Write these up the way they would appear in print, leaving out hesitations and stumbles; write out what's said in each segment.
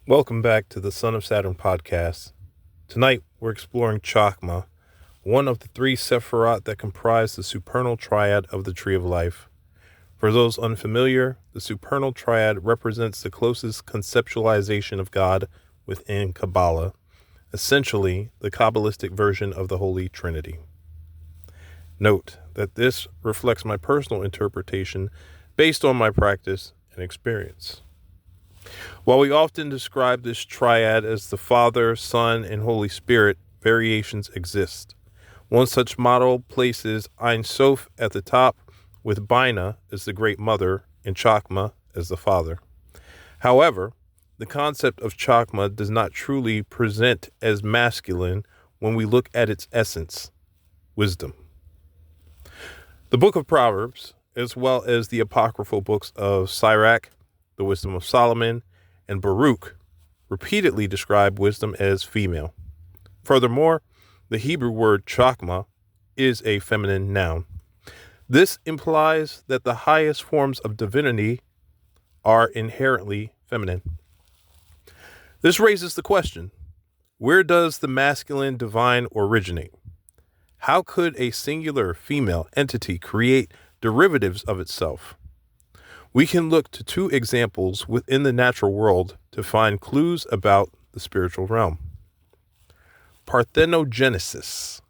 Welcome back to the Son of Saturn podcast. Tonight, we're exploring Chokmah, one of the three Sephirot that comprise the supernal triad of the Tree of Life. For those unfamiliar, the supernal triad represents the closest conceptualization of God within Kabbalah, essentially the Kabbalistic version of the Holy Trinity. Note that this reflects my personal interpretation based on my practice and experience. While we often describe this triad as the Father, Son, and Holy Spirit, variations exist. One such model places Ein Sof at the top, with Bina as the Great Mother and Chokmah as the Father. However, the concept of Chokmah does not truly present as masculine when we look at its essence, wisdom. The Book of Proverbs, as well as the apocryphal books of Sirach, the Wisdom of Solomon, and Baruch, repeatedly describe wisdom as female. Furthermore, the Hebrew word Chokmah is a feminine noun. This implies that the highest forms of divinity are inherently feminine. This raises the question, where does the masculine divine originate? How could a singular female entity create derivatives of itself? We can look to two examples within the natural world to find clues about the spiritual realm. Parthenogenesis.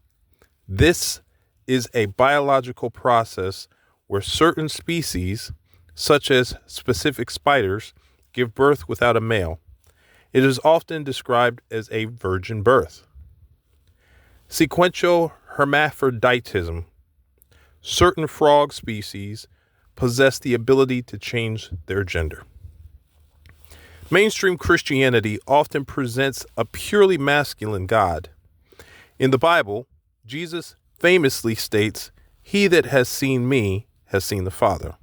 This is a biological process where certain species, such as specific spiders, give birth without a male. It is often described as a virgin birth. Sequential hermaphroditism. Certain frog species possess the ability to change their gender. Mainstream Christianity often presents a purely masculine God. In the Bible, Jesus famously states, "He that has seen me has seen the Father."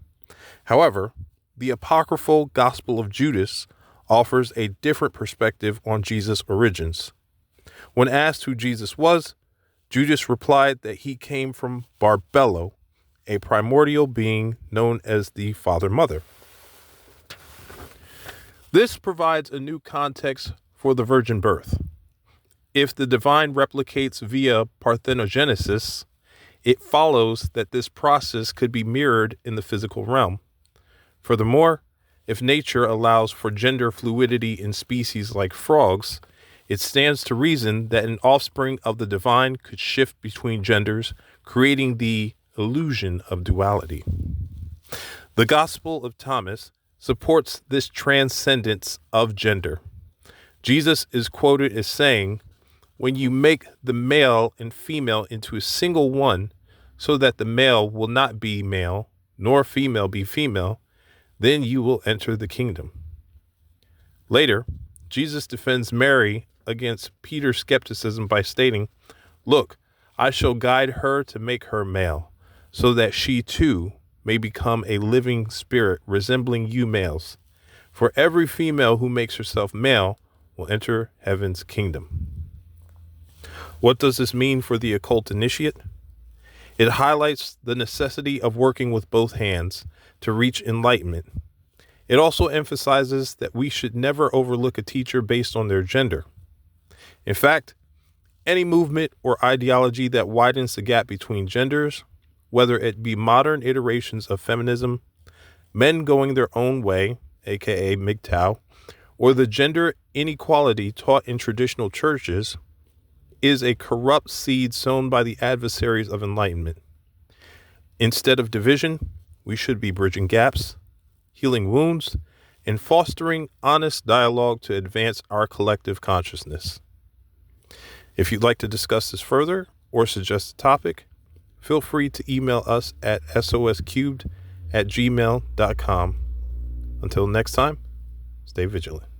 However, the apocryphal Gospel of Judas offers a different perspective on Jesus' origins. When asked who Jesus was, Judas replied that he came from Barbello, a primordial being known as the Father-Mother. This provides a new context for the virgin birth. If the divine replicates via parthenogenesis, it follows that this process could be mirrored in the physical realm. Furthermore, if nature allows for gender fluidity in species like frogs, it stands to reason that an offspring of the divine could shift between genders, creating the illusion of duality. The Gospel of Thomas supports this transcendence of gender. Jesus is quoted as saying, "When you make the male and female into a single one, so that the male will not be male, nor female be female, then you will enter the kingdom." Later, Jesus defends Mary against Peter's skepticism by stating, "Look, I shall guide her to make her male, so that she too may become a living spirit resembling you males. For every female who makes herself male will enter heaven's kingdom." What does this mean for the occult initiate? It highlights the necessity of working with both hands to reach enlightenment. It also emphasizes that we should never overlook a teacher based on their gender. In fact, any movement or ideology that widens the gap between genders, whether it be modern iterations of feminism, men going their own way, aka MGTOW, or the gender inequality taught in traditional churches, is a corrupt seed sown by the adversaries of enlightenment. Instead of division, we should be bridging gaps, healing wounds, and fostering honest dialogue to advance our collective consciousness. If you'd like to discuss this further or suggest a topic, feel free to email us at soscubed@gmail.com. Until next time, stay vigilant.